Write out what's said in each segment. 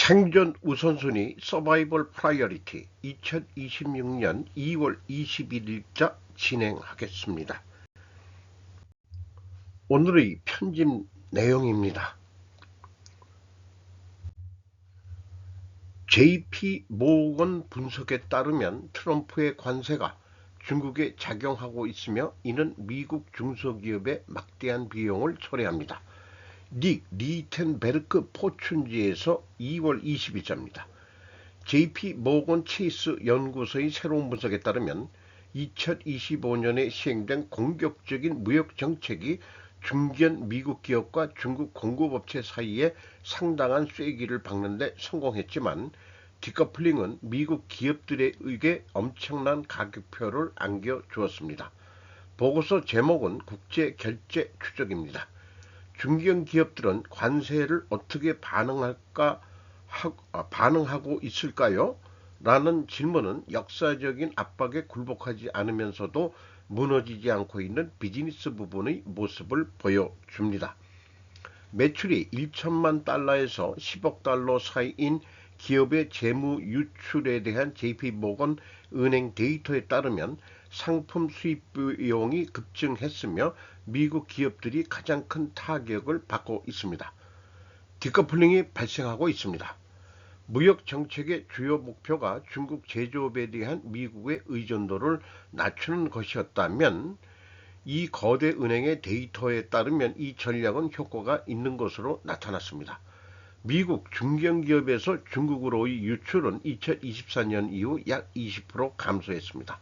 생존 우선순위 서바이벌 프라이어리티 2026년 2월 21일자 진행하겠습니다. 오늘의 편집 내용입니다. JP 모건 분석에 따르면 트럼프의 관세가 중국에 작용하고 있으며 이는 미국 중소기업의 막대한 비용을 초래합니다. 닉 리텐베르크 포춘지에서 2월 20일자입니다. JP 모건 체이스 연구소의 새로운 분석에 따르면 2025년에 시행된 공격적인 무역 정책이 중견 미국 기업과 중국 공급업체 사이에 상당한 쐐기를 박는 데 성공했지만 디커플링은 미국 기업들에게 엄청난 가격표를 안겨주었습니다. 보고서 제목은 국제결제 추적입니다. 중견 기업들은 관세를 어떻게 반응하고 있을까요? 라는 질문은 역사적인 압박에 굴복하지 않으면서도 무너지지 않고 있는 비즈니스 부분의 모습을 보여줍니다. 매출이 1천만 달러에서 10억 달러 사이인 기업의 재무 유출에 대한 JP모건 은행 데이터에 따르면 상품 수입 비용이 급증했으며 미국 기업들이 가장 큰 타격을 받고 있습니다. 디커플링이 발생하고 있습니다. 무역 정책의 주요 목표가 중국 제조업에 대한 미국의 의존도를 낮추는 것이었다면 이 거대 은행의 데이터에 따르면 이 전략은 효과가 있는 것으로 나타났습니다. 미국 중견기업에서 중국으로의 유출은 2024년 이후 약 20% 감소했습니다.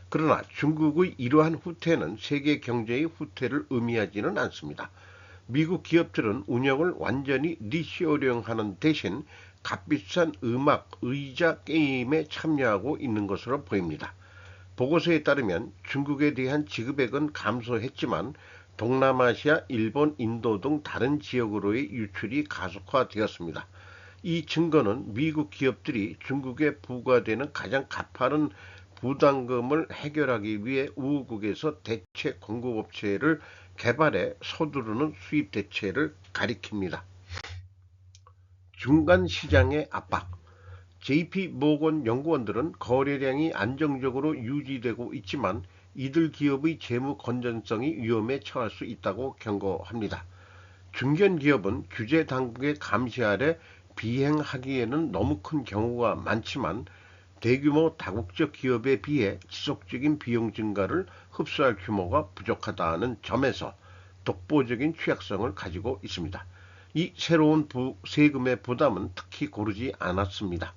그러나 중국의 이러한 후퇴는 세계 경제의 후퇴를 의미하지는 않습니다. 미국 기업들은 운영을 완전히 리쇼링하는 대신 값비싼 음악, 의자, 게임에 참여하고 있는 것으로 보입니다. 보고서에 따르면 중국에 대한 지급액은 감소했지만 동남아시아, 일본, 인도 등 다른 지역으로의 유출이 가속화되었습니다. 이 증거는 미국 기업들이 중국에 부과되는 가장 가파른 부담금을 해결하기 위해 우국에서 대체 공급업체를 개발해 서두르는 수입 대체를 가리킵니다. 중간 시장의 압박. JP 모건 연구원들은 거래량이 안정적으로 유지되고 있지만 이들 기업의 재무 건전성이 위험에 처할 수 있다고 경고합니다. 중견 기업은 규제 당국의 감시 아래 비행하기에는 너무 큰 경우가 많지만 대규모 다국적 기업에 비해 지속적인 비용 증가를 흡수할 규모가 부족하다는 점에서 독보적인 취약성을 가지고 있습니다. 이 새로운 세금의 부담은 특히 고르지 않았습니다.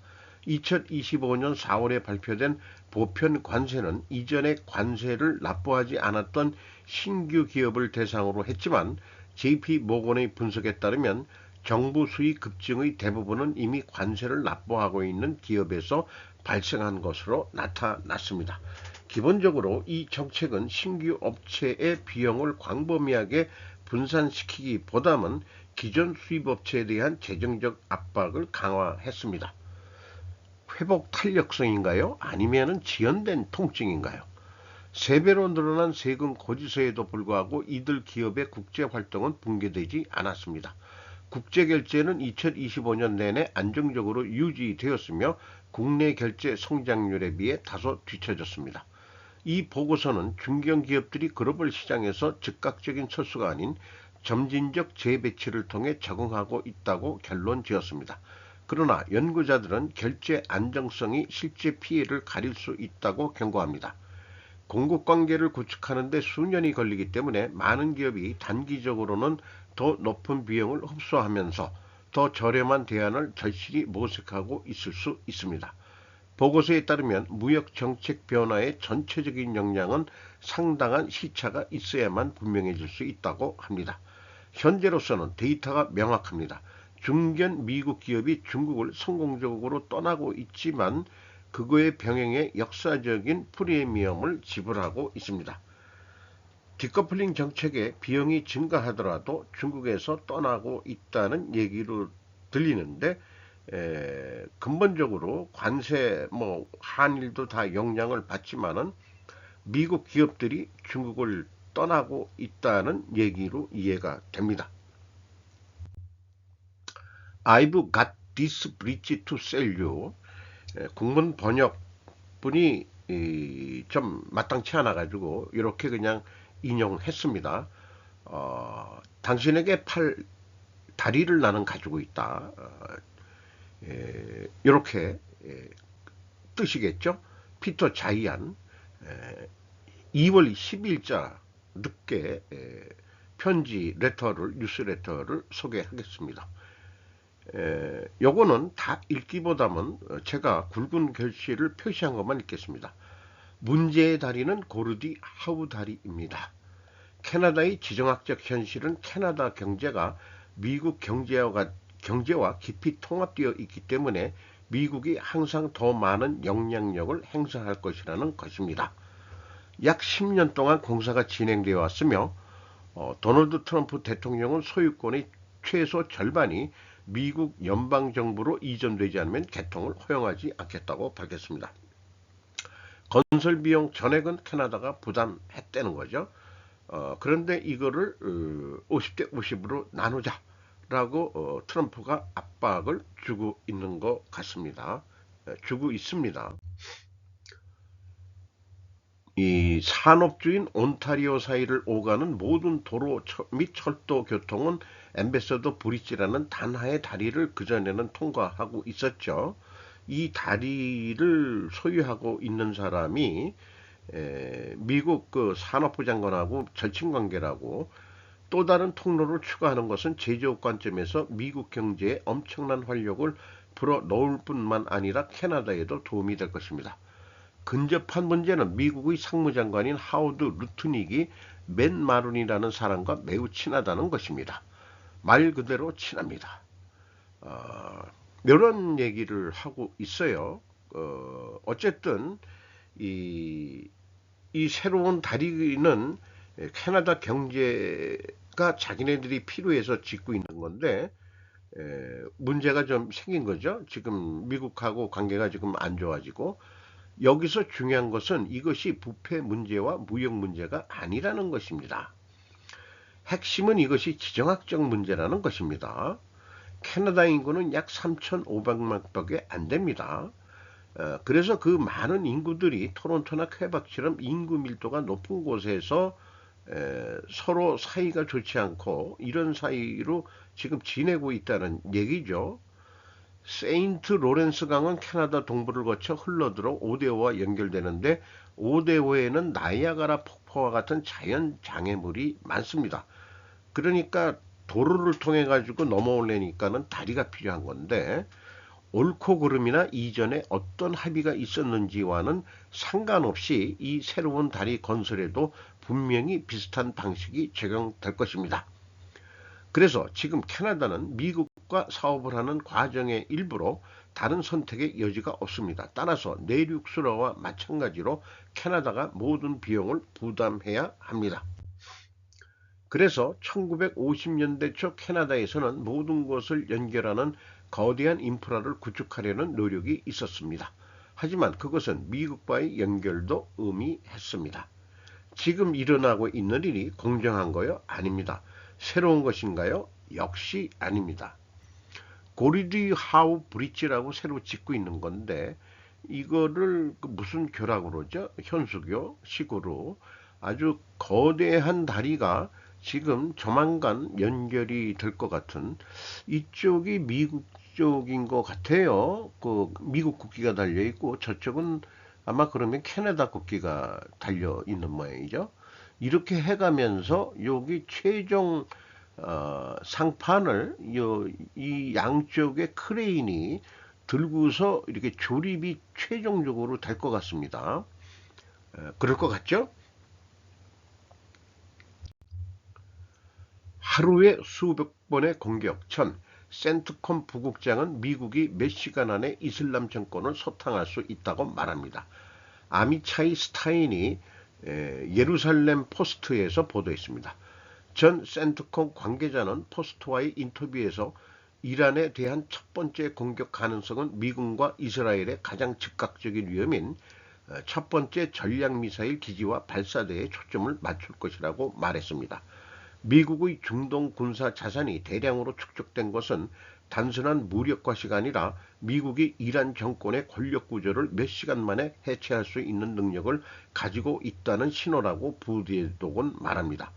2025년 4월에 발표된 보편 관세는 이전에 관세를 납부하지 않았던 신규 기업을 대상으로 했지만 JP 모건의 분석에 따르면 정부 수익 급증의 대부분은 이미 관세를 납부하고 있는 기업에서 발생한 것으로 나타났습니다. 기본적으로 이 정책은 신규 업체의 비용을 광범위하게 분산시키기보다는 기존 수입업체에 대한 재정적 압박을 강화했습니다. 회복 탄력성인가요? 아니면 지연된 통증인가요? 3배로 늘어난 세금 고지서에도 불구하고 이들 기업의 국제활동은 붕괴되지 않았습니다. 국제결제는 2025년 내내 안정적으로 유지되었으며 국내 결제 성장률에 비해 다소 뒤처졌습니다. 이 보고서는 중견기업들이 글로벌 시장에서 즉각적인 철수가 아닌 점진적 재배치를 통해 적응하고 있다고 결론 지었습니다. 그러나 연구자들은 결제 안정성이 실제 피해를 가릴 수 있다고 경고합니다. 공급관계를 구축하는 데 수년이 걸리기 때문에 많은 기업이 단기적으로는 더 높은 비용을 흡수하면서 더 저렴한 대안을 절실히 모색하고 있을 수 있습니다. 보고서에 따르면 무역 정책 변화의 전체적인 영향은 상당한 시차가 있어야만 분명해질 수 있다고 합니다. 현재로서는 데이터가 명확합니다. 중견 미국 기업이 중국을 성공적으로 떠나고 있지만 그거의 병행에 역사적인 프리미엄을 지불하고 있습니다. 디커플링 정책의 비용이 증가하더라도 중국에서 떠나고 있다는 얘기로 들리는데 근본적으로 관세 한일도 다 영향을 받지만은 미국 기업들이 중국을 떠나고 있다는 얘기로 이해가 됩니다. I've got this bridge to sell you. 국문 번역분이 좀 마땅치 않아 가지고 이렇게 그냥 인용했습니다. 당신에게 팔 다리를 나는 가지고 있다. 이렇게 뜻이겠죠. 피터 자이안 2월 10일자 늦게 편지 뉴스레터를 소개하겠습니다. 요거는 다 읽기보다는 제가 굵은 글씨를 표시한 것만 읽겠습니다. 문제의 다리는 고르디 하우 다리입니다. 캐나다의 지정학적 현실은 캐나다 경제가 미국 경제와 깊이 통합되어 있기 때문에 미국이 항상 더 많은 영향력을 행사할 것이라는 것입니다. 약 10년 동안 공사가 진행되어 왔으며 도널드 트럼프 대통령은 소유권의 최소 절반이 미국 연방정부로 이전되지 않으면 개통을 허용하지 않겠다고 밝혔습니다. 건설 비용 전액은 캐나다가 부담했다는 거죠. 그런데 이거를 50대 50으로 나누자라고 트럼프가 압박을 주고 있는 것 같습니다. 주고 있습니다. 이 산업주인 온타리오 사이를 오가는 모든 도로 및 철도 교통은 엠베서더 브릿지라는 단하의 다리를 그전에는 통과하고 있었죠. 이 다리를 소유하고 있는 사람이 미국 그 산업부 장관하고 절친관계라고, 또 다른 통로를 추가하는 것은 제조업 관점에서 미국 경제에 엄청난 활력을 불어넣을 뿐만 아니라 캐나다에도 도움이 될 것입니다. 근접한 문제는 미국의 상무장관인 하워드 루트닉이 맨 마룬이라는 사람과 매우 친하다는 것입니다. 말 그대로 친합니다. 이런 얘기를 하고 있어요. 어쨌든 이 새로운 다리는 캐나다 경제가 자기네들이 필요해서 짓고 있는 건데 문제가 좀 생긴 거죠. 지금 미국하고 관계가 지금 안 좋아지고, 여기서 중요한 것은 이것이 부패 문제와 무역 문제가 아니라는 것입니다. 핵심은 이것이 지정학적 문제라는 것입니다. 캐나다 인구는 약 3,500만 밖에 안 됩니다. 그래서 그 많은 인구들이 토론토나 퀘벡처럼 인구 밀도가 높은 곳에서 서로 사이가 좋지 않고 이런 사이로 지금 지내고 있다는 얘기죠. 세인트 로렌스 강은 캐나다 동부를 거쳐 흘러들어 오데오와 연결되는데, 오데오에는 나이아가라 폭포와 같은 자연 장애물이 많습니다. 그러니까 도로를 통해 가지고 넘어오려니까는 다리가 필요한 건데, 옳고 그름이나 이전에 어떤 합의가 있었는지와는 상관없이 이 새로운 다리 건설에도 분명히 비슷한 방식이 적용될 것입니다. 그래서 지금 캐나다는 미국과 사업을 하는 과정의 일부로 다른 선택의 여지가 없습니다. 따라서 내륙 수로와 마찬가지로 캐나다가 모든 비용을 부담해야 합니다. 그래서 1950년대 초 캐나다에서는 모든 것을 연결하는 거대한 인프라를 구축하려는 노력이 있었습니다. 하지만 그것은 미국과의 연결도 의미했습니다. 지금 일어나고 있는 일이 공정한 거요? 아닙니다. 새로운 것인가요? 역시 아닙니다. 고리디 하우 브릿지라고 새로 짓고 있는 건데, 이거를 무슨 교라고 그러죠? 현수교 식으로 아주 거대한 다리가 지금 조만간 연결이 될 것 같은, 이쪽이 미국 쪽인 것 같아요. 그 미국 국기가 달려 있고 저쪽은 아마 그러면 캐나다 국기가 달려 있는 모양이죠. 이렇게 해가면서 여기 최종 상판을 이 양쪽의 크레인이 들고서 이렇게 조립이 최종적으로 될 것 같습니다. 그럴 것 같죠? 하루에 수백 번의 공격 전 센트컴 부국장은 미국이 몇 시간 안에 이슬람 정권을 소탕할 수 있다고 말합니다. 아미차이 스타인이 예루살렘 포스트에서 보도했습니다. 전 센트컴 관계자는 포스트와의 인터뷰에서 이란에 대한 첫 번째 공격 가능성은 미국과 이스라엘의 가장 즉각적인 위험인 첫 번째 전략미사일 기지와 발사대에 초점을 맞출 것이라고 말했습니다. 미국의 중동 군사 자산이 대량으로 축적된 것은 단순한 무력과시가 아니라 미국이 이란 정권의 권력 구조를 몇 시간 만에 해체할 수 있는 능력을 가지고 있다는 신호라고 부대독은 말합니다.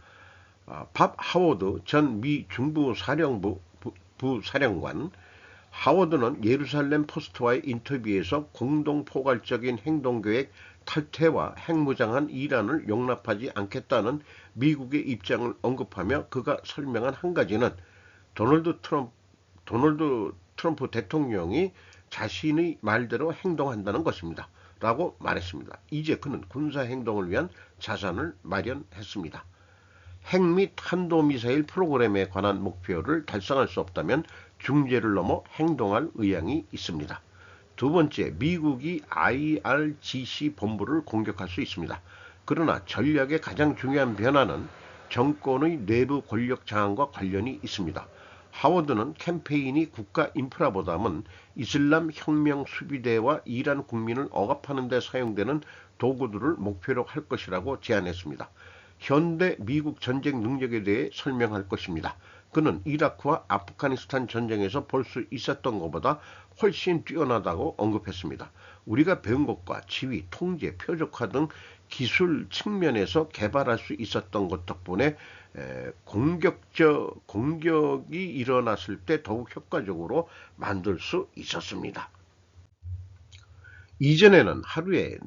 밥 하워드 전 미 중부사령부 부사령관 하워드는 예루살렘 포스트와의 인터뷰에서 공동포괄적인 행동계획 탈퇴와 핵무장한 이란을 용납하지 않겠다는 미국의 입장을 언급하며 그가 설명한 한 가지는 도널드 트럼프 대통령이 자신의 말대로 행동한다는 것입니다. 라고 말했습니다. 이제 그는 군사행동을 위한 자산을 마련했습니다. 핵 및 한도미사일 프로그램에 관한 목표를 달성할 수 없다면 중재를 넘어 행동할 의향이 있습니다. 두 번째, 미국이 IRGC 본부를 공격할 수 있습니다. 그러나 전략의 가장 중요한 변화는 정권의 내부 권력 장악과 관련이 있습니다. 하워드는 캠페인이 국가 인프라보다는 이슬람 혁명 수비대와 이란 국민을 억압하는 데 사용되는 도구들을 목표로 할 것이라고 제안했습니다. 현대 미국 전쟁 능력에 대해 설명할 것입니다. 그는 이라크와 아프가니스탄 전쟁에서 볼 수 있었던 것보다 훨씬 뛰어나다고 언급했습니다. 우리가 배운 것과 지휘, 통제, 표적화 등 기술 측면에서 개발할 수 있었던 것 덕분에 공격이 일어났을 때 더욱 효과적으로 만들 수 있었습니다. 이전에는 하루에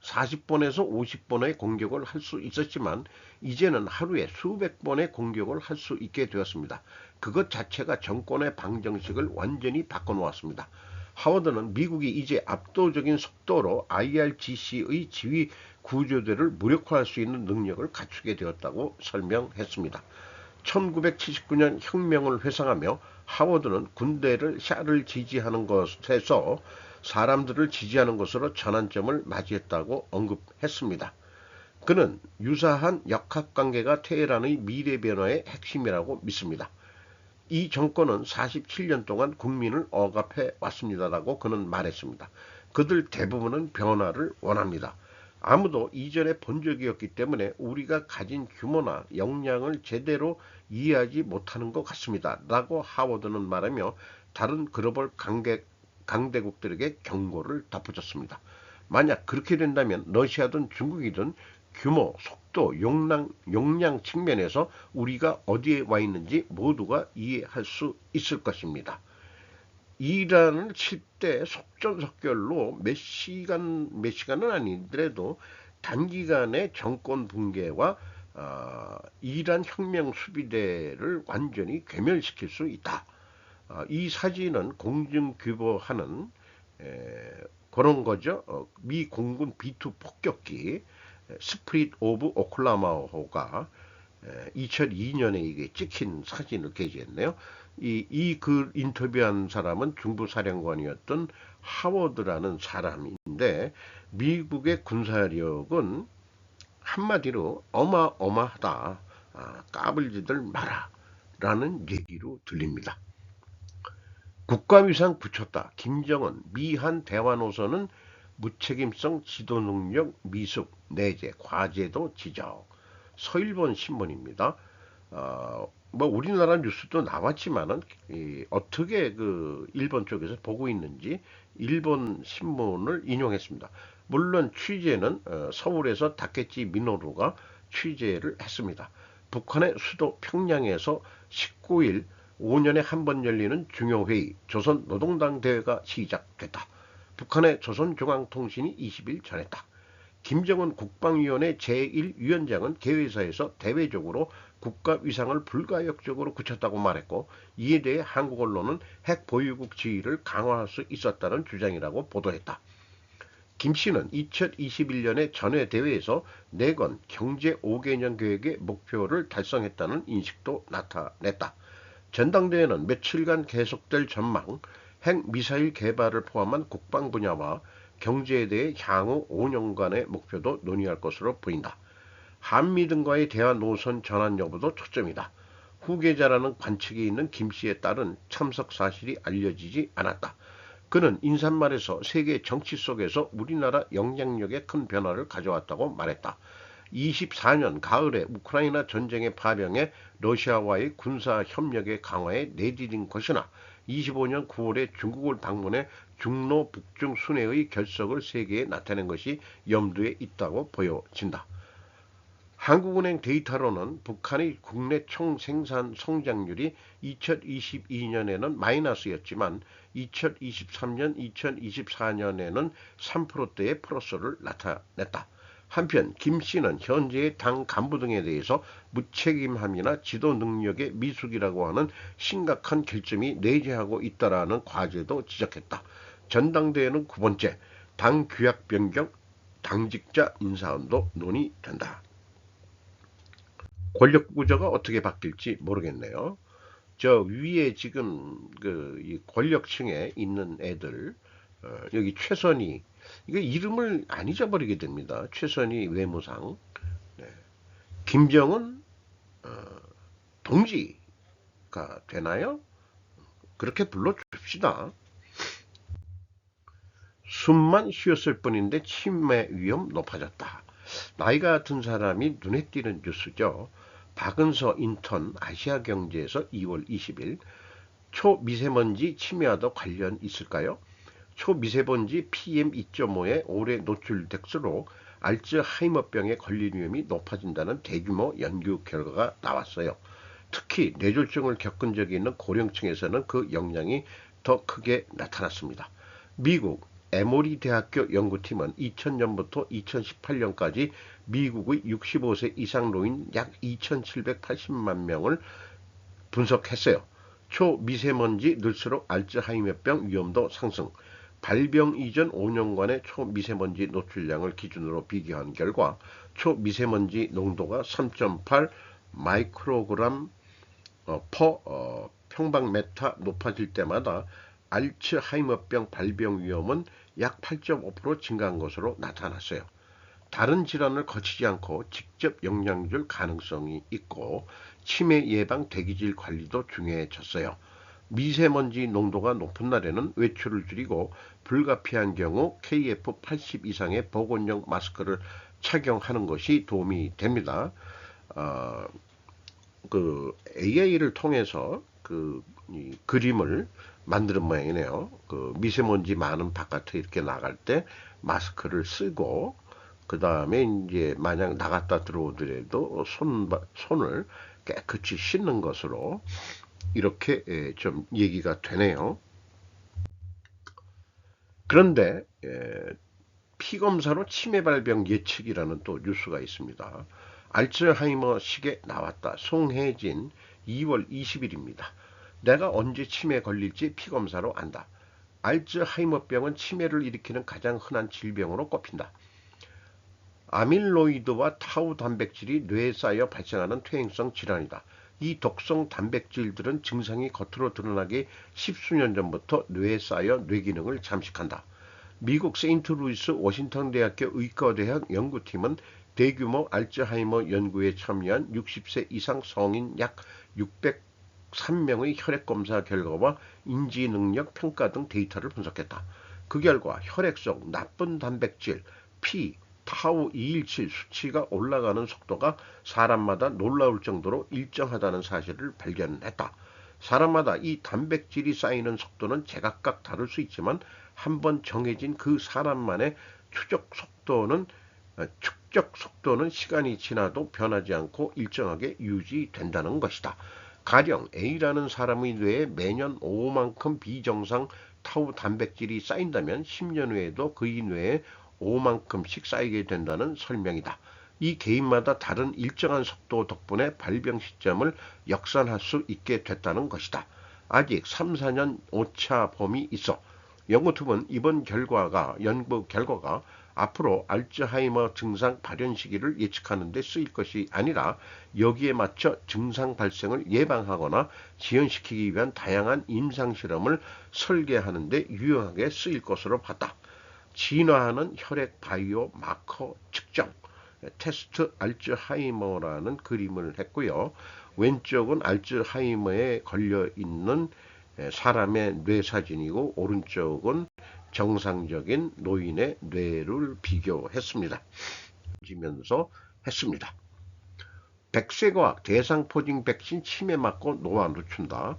40번에서 50번의 공격을 할 수 있었지만 이제는 하루에 수백 번의 공격을 할 수 있게 되었습니다. 그것 자체가 정권의 방정식을 완전히 바꿔놓았습니다. 하워드는 미국이 이제 압도적인 속도로 IRGC의 지휘 구조대를 무력화할 수 있는 능력을 갖추게 되었다고 설명했습니다. 1979년 혁명을 회상하며 하워드는 군대를 샤를 지지하는 것에서 사람들을 지지하는 것으로 전환점을 맞이했다고 언급했습니다. 그는 유사한 역학관계가 테헤란의 미래 변화의 핵심이라고 믿습니다. 이 정권은 47년 동안 국민을 억압해 왔습니다라고 그는 말했습니다. 그들 대부분은 변화를 원합니다. 아무도 이전에 본 적이 없기 때문에 우리가 가진 규모나 역량을 제대로 이해하지 못하는 것 같습니다. 라고 하워드는 말하며 다른 글로벌 강대국들에게 경고를 덧붙였습니다. 만약 그렇게 된다면 러시아든 중국이든 규모, 속도, 용량 측면에서 우리가 어디에 와 있는지 모두가 이해할 수 있을 것입니다. 이란을 칠 때 속전속결로 몇 시간은 아니더라도 단기간에 정권 붕괴와 이란 혁명 수비대를 완전히 괴멸시킬 수 있다. 이 사진은 공중규보하는 그런 거죠. 미 공군 B2 폭격기 스프릿 오브 오클라호마가 2002년에 이게 찍힌 사진을 게재했네요. 이 인터뷰한 사람은 중부사령관이었던 하워드라는 사람인데 미국의 군사력은 한마디로 어마어마하다. 까불지들 마라. 라는 얘기로 들립니다. 국가위상 붙였다. 김정은 미한 대화 노선은 무책임성 지도능력 미숙 내재 과제도 지적. 서일본 신문입니다. 뭐 우리나라 뉴스도 나왔지만은 어떻게 그 일본 쪽에서 보고 있는지 일본 신문을 인용했습니다. 물론 취재는 서울에서 다케치 미노루가 취재를 했습니다. 북한의 수도 평양에서 19일 5년에 한 번 열리는 중요회의 조선노동당 대회가 시작됐다. 북한의 조선중앙통신이 20일 전했다. 김정은 국방위원회 제1위원장은 개회사에서 대외적으로 국가위상을 불가역적으로 굳혔다고 말했고 이에 대해 한국 언론은 핵 보유국 지위를 강화할 수 있었다는 주장이라고 보도했다. 김 씨는 2021년에 전회 대회에서 내건 경제 5개년 계획의 목표를 달성했다는 인식도 나타냈다. 전당대회는 며칠간 계속될 전망, 핵미사일 개발을 포함한 국방 분야와 경제에 대해 향후 5년간의 목표도 논의할 것으로 보인다. 한미 등과의 대화 노선 전환 여부도 초점이다. 후계자라는 관측이 있는 김 씨에 따른 참석 사실이 알려지지 않았다. 그는 인사말에서 세계 정치 속에서 우리나라 영향력에 큰 변화를 가져왔다고 말했다. 24년 가을에 우크라이나 전쟁의 파병에 러시아와의 군사 협력의 강화에 내디딘 것이나 25년 9월에 중국을 방문해 중로 북중 순회의 결석을 세계에 나타낸 것이 염두에 있다고 보여진다. 한국은행 데이터로는 북한의 국내 총생산 성장률이 2022년에는 마이너스였지만 2023년, 2024년에는 3%대의 플러스를 나타냈다. 한편 김 씨는 현재의 당 간부 등에 대해서 무책임함이나 지도 능력의 미숙이라고 하는 심각한 결점이 내재하고 있다라는 과제도 지적했다. 전당대회는 9번째 당 규약 변경, 당직자 인사안도 논의된다. 권력 구조가 어떻게 바뀔지 모르겠네요. 저 위에 지금 이 권력층에 있는 애들, 여기 최선희, 이거 이름을 안 잊어버리게 됩니다. 최선희 외무상, 네. 김정은 동지가 되나요? 그렇게 불러줍시다. 숨만 쉬었을 뿐인데 치매 위험 높아졌다. 나이가 든 사람이 눈에 띄는 뉴스죠. 박은서 인턴 아시아경제에서 2월 20일 초미세먼지 치매와도 관련 있을까요? 초미세먼지 PM2.5에 오래 노출될수록 알츠하이머병에 걸릴 위험이 높아진다는 대규모 연구 결과가 나왔어요. 특히 뇌졸중을 겪은 적이 있는 고령층에서는 그 영향이 더 크게 나타났습니다. 미국 에모리 대학교 연구팀은 2000년부터 2018년까지 미국의 65세 이상 노인 약 2780만 명을 분석했어요. 초미세먼지 늘수록 알츠하이머병 위험도 상승. 발병 이전 5년간의 초미세먼지 노출량을 기준으로 비교한 결과 초미세먼지 농도가 3.8 마이크로그램 퍼 평방메타 높아질 때마다 알츠하이머병 발병 위험은 약 8.5% 증가한 것으로 나타났어요. 다른 질환을 거치지 않고 직접 영향을 줄 가능성이 있고 치매 예방 대기질 관리도 중요해졌어요. 미세먼지 농도가 높은 날에는 외출을 줄이고 불가피한 경우 KF80 이상의 보건용 마스크를 착용하는 것이 도움이 됩니다. AI를 통해서 이 그림을 만드는 모양이네요. 미세먼지 많은 바깥에 이렇게 나갈 때 마스크를 쓰고 그 다음에 이제 만약 나갔다 들어오더라도 손을 깨끗이 씻는 것으로 이렇게 좀 얘기가 되네요. 그런데 피검사로 치매 발병 예측이라는 또 뉴스가 있습니다. 알츠하이머식에 나왔다. 송혜진 2월 20일입니다. 내가 언제 치매 걸릴지 피검사로 안다. 알츠하이머병은 치매를 일으키는 가장 흔한 질병으로 꼽힌다. 아밀로이드와 타우 단백질이 뇌에 쌓여 발생하는 퇴행성 질환이다. 이 독성 단백질들은 증상이 겉으로 드러나기 십수년 전부터 뇌에 쌓여 뇌기능을 잠식한다. 미국 세인트루이스 워싱턴 대학교 의과대학 연구팀은 대규모 알츠하이머 연구에 참여한 60세 이상 성인 약 603명의 혈액검사 결과와 인지능력 평가 등 데이터를 분석했다. 그 결과 혈액 속 나쁜 단백질 P, 타우 217 수치가 올라가는 속도가 사람마다 놀라울 정도로 일정하다는 사실을 발견했다. 사람마다 이 단백질이 쌓이는 속도는 제각각 다를 수 있지만 한번 정해진 그 사람만의 축적 속도는 시간이 지나도 변하지 않고 일정하게 유지된다는 것이다. 가령 A라는 사람의 뇌에 매년 O만큼 비정상 타우 단백질이 쌓인다면 10년 후에도 그의 뇌에 O만큼씩 쌓이게 된다는 설명이다. 이 개인마다 다른 일정한 속도 덕분에 발병 시점을 역산할 수 있게 됐다는 것이다. 아직 3, 4년 오차 범위 있어. 연구팀은 이번 연구 결과가 앞으로 알츠하이머 증상 발현 시기를 예측하는 데 쓰일 것이 아니라 여기에 맞춰 증상 발생을 예방하거나 지연시키기 위한 다양한 임상실험을 설계하는 데 유용하게 쓰일 것으로 봤다. 진화하는 혈액 바이오 마커 측정 테스트 알츠하이머라는 그림을 했고요. 왼쪽은 알츠하이머에 걸려있는 사람의 뇌 사진이고 오른쪽은 정상적인 노인의 뇌를 비교했습니다. 지면서 했습니다. 백색과학 대상포진 백신 치매 맞고 노화 늦춘다.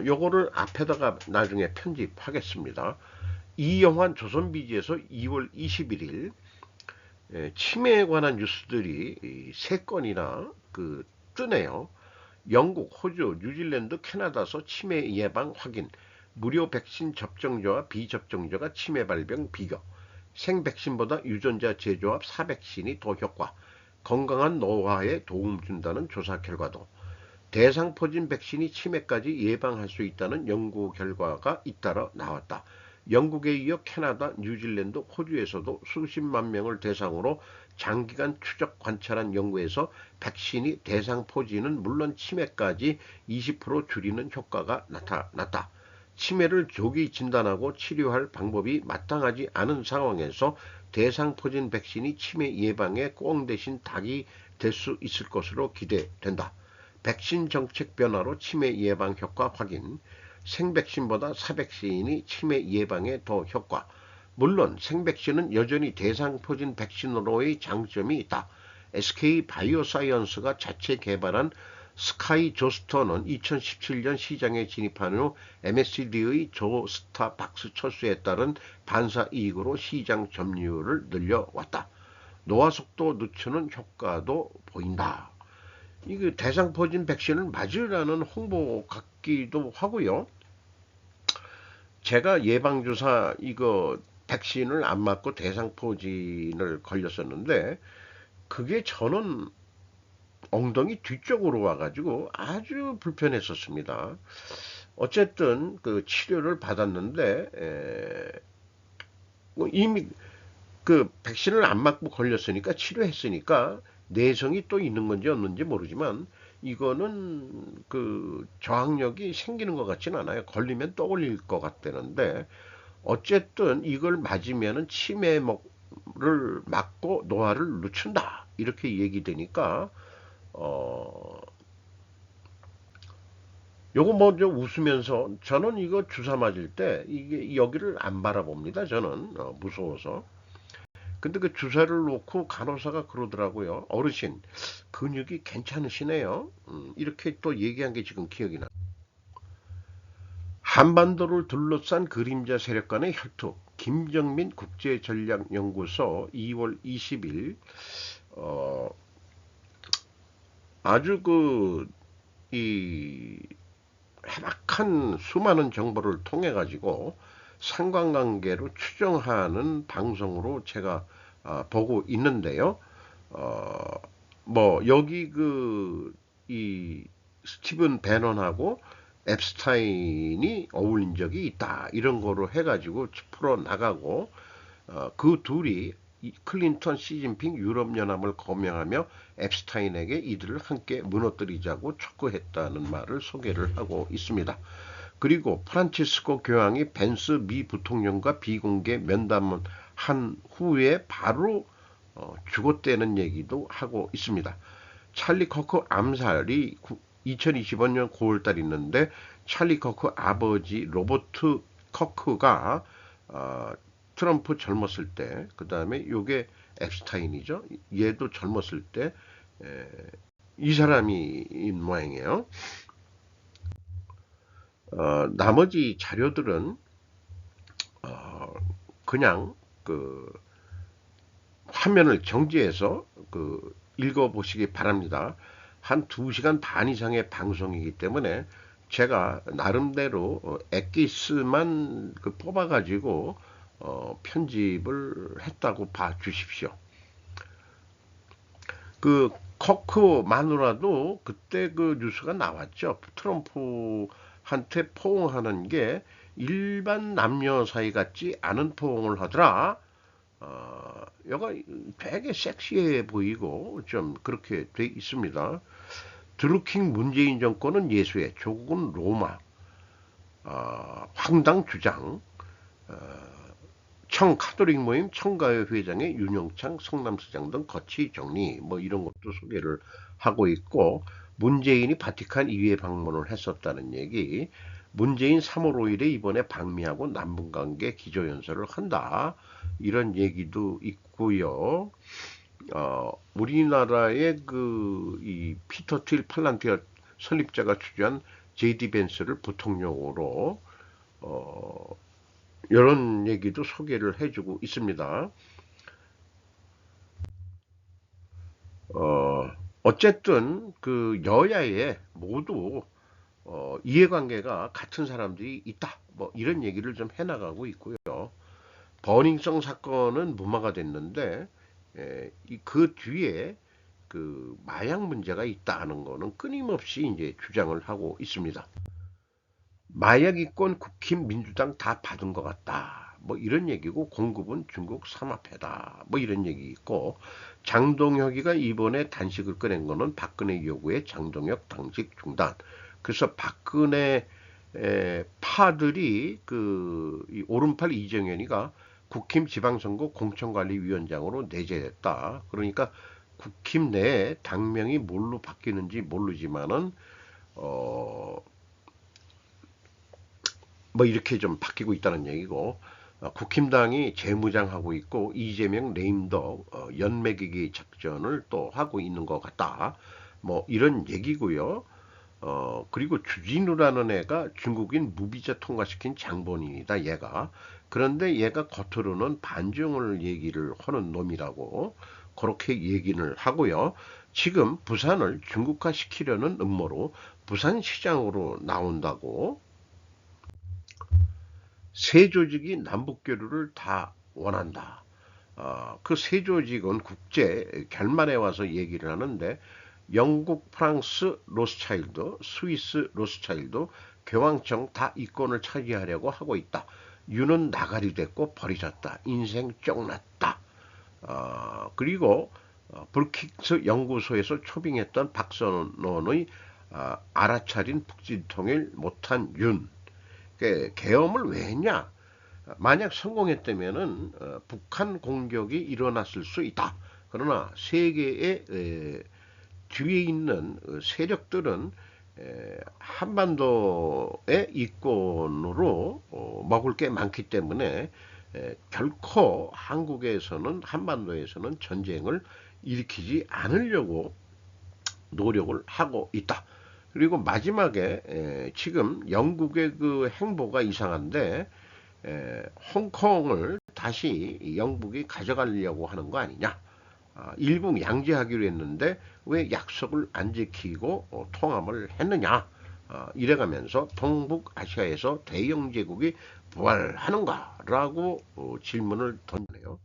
요거를 앞에다가 나중에 편집하겠습니다. 이영환 조선비지에서 2월 21일 치매에 관한 뉴스들이 3건이나 뜨네요. 영국, 호주, 뉴질랜드, 캐나다서 치매 예방 확인, 무료 백신 접종자와 비접종자가 치매 발병 비교, 생백신보다 유전자 재조합 사백신이 더 효과, 건강한 노화에 도움 준다는 조사 결과도, 대상포진 백신이 치매까지 예방할 수 있다는 연구 결과가 잇따라 나왔다. 영국에 이어 캐나다, 뉴질랜드, 호주에서도 수십만 명을 대상으로 장기간 추적 관찰한 연구에서 백신이 대상포진은 물론 치매까지 20% 줄이는 효과가 나타났다. 치매를 조기 진단하고 치료할 방법이 마땅하지 않은 상황에서 대상포진 백신이 치매 예방에 꽁 대신 닭이 될 수 있을 것으로 기대된다. 백신 정책 변화로 치매 예방 효과 확인, 생백신보다 사백신이 치매 예방에 더 효과. 물론 생백신은 여전히 대상포진 백신으로의 장점이 있다. SK 바이오사이언스가 자체 개발한 스카이조스터는 2017년 시장에 진입한 후 MSD의 조스타박스 철수에 따른 반사 이익으로 시장 점유율을 늘려왔다. 노화 속도 늦추는 효과도 보인다. 이게 대상포진 백신을 맞으라는 홍보 같기도 하고요. 제가 예방주사 이거 백신을 안 맞고 대상포진을 걸렸었는데 그게 저는 엉덩이 뒤쪽으로 와가지고 아주 불편했었습니다. 어쨌든 그 치료를 받았는데 뭐 이미 그 백신을 안 맞고 걸렸으니까 치료했으니까 내성이 또 있는 건지 없는지 모르지만 이거는 그 저항력이 생기는 것 같지는 않아요. 걸리면 또 걸릴 것 같다는데 어쨌든 이걸 맞으면은 치매를 막고 노화를 늦춘다 이렇게 얘기되니까 요거 먼저 웃으면서 저는 이거 주사 맞을 때 이게 여기를 안 바라봅니다. 저는 무서워서. 근데 그 주사를 놓고 간호사가 그러더라고요. 어르신 근육이 괜찮으시네요. 이렇게 또 얘기한 게 지금 기억이 나. 한반도를 둘러싼 그림자 세력 간의 혈투. 김정민 국제전략연구소 2월 20일 아주 이 해박한 수많은 정보를 통해 가지고 상관관계로 추정하는 방송으로 제가 보고 있는데요. 뭐 여기 이 스티븐 배넌하고 앱스타인이 어울린 적이 있다 이런 거로 해가지고 풀어 나가고 그 둘이 클린턴, 시진핑, 유럽연합을 거명하며 앱스타인에게 이들을 함께 무너뜨리자고 촉구했다는 말을 소개를 하고 있습니다. 그리고 프란치스코 교황이 벤스 미 부통령과 비공개 면담을 한 후에 바로 죽었다는 얘기도 하고 있습니다. 찰리 커크 암살이 2025년 9월달 있는데 찰리 커크 아버지 로버트 커크가 트럼프 젊었을 때, 그 다음에 요게 앱스타인이죠. 얘도 젊었을 때 이 사람인 모양이에요. 나머지 자료들은 그냥 화면을 정지해서 읽어보시기 바랍니다. 한 2시간 반 이상의 방송이기 때문에 제가 나름대로 엑기스만 뽑아가지고 편집을 했다고 봐주십시오. 커크 마누라도 그때 뉴스가 나왔죠. 트럼프한테 포옹하는 게 일반 남녀 사이 같지 않은 포옹을 하더라. 여가 되게 섹시해 보이고 좀 그렇게 돼 있습니다. 드루킹 문재인 정권은 예수의 조국은 로마. 황당 주장. 청 카톨릭 모임 청가회 회장의 윤영창 성남시장 등 거치 정리 뭐 이런 것도 소개를 하고 있고 문재인이 바티칸 2회 방문을 했었다는 얘기 문재인 3월 5일에 이번에 방미하고 남북관계 기조연설을 한다 이런 얘기도 있고요. 우리나라의 이 피터 틸 팔란티어 설립자가 주재한 JD 벤스를 부통령으로 어, 이런 얘기도 소개를 해주고 있습니다. 어쨌든 그 여야에 모두 이해관계가 같은 사람들이 있다. 뭐 이런 얘기를 좀 해나가고 있고요. 버닝썬 사건은 무마가 됐는데 그 뒤에 그 마약 문제가 있다는 거는 끊임없이 이제 주장을 하고 있습니다. 마약이권 국힘 민주당 다 받은 것 같다. 뭐 이런 얘기고 공급은 중국 삼합회다. 뭐 이런 얘기 있고 장동혁이가 이번에 단식을 꺼낸 거는 박근혜 요구에 장동혁 당직 중단. 그래서 박근혜 파들이 이 오른팔 이정현이가 국힘 지방선거 공천관리위원장으로 내재됐다. 그러니까 국힘 내에 당명이 뭘로 바뀌는지 모르지만은 어, 뭐 이렇게 좀 바뀌고 있다는 얘기고 국힘당이 재무장하고 있고 이재명 레임덕 연맥이기 작전을 또 하고 있는 것 같다. 뭐 이런 얘기고요. 그리고 주진우라는 애가 중국인 무비자 통과시킨 장본인이다, 얘가. 그런데 얘가 겉으로는 반중을 얘기를 하는 놈이라고 그렇게 얘기를 하고요. 지금 부산을 중국화 시키려는 음모로 부산시장으로 나온다고. 세 조직이 남북교류를 다 원한다. 그 세 조직은 국제 결말에 와서 얘기를 하는데 영국, 프랑스, 로스차일드, 스위스, 로스차일드, 교황청 다 이권을 차지하려고 하고 있다. 유는 나가리 됐고 버리졌다. 인생 쫑났다. 그리고 브루킹스 연구소에서 초빙했던 박선원의 알아차린 북진통일 못한 윤. 계엄을 왜 했냐? 만약 성공했다면은 북한 공격이 일어났을 수 있다. 그러나 세계의 뒤에 있는 세력들은 한반도의 이권으로 먹을 게 많기 때문에 결코 한국에서는 한반도에서는 전쟁을 일으키지 않으려고 노력을 하고 있다. 그리고 마지막에 지금 영국의 그 행보가 이상한데 홍콩을 다시 영국이 가져가려고 하는 거 아니냐. 일국 양제하기로 했는데 왜 약속을 안 지키고 통합을 했느냐. 이래가면서 동북아시아에서 대영 제국이 부활하는가라고 질문을 던지네요.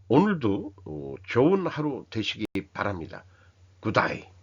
오늘도 좋은 하루 되시기 바랍니다. 굿다이.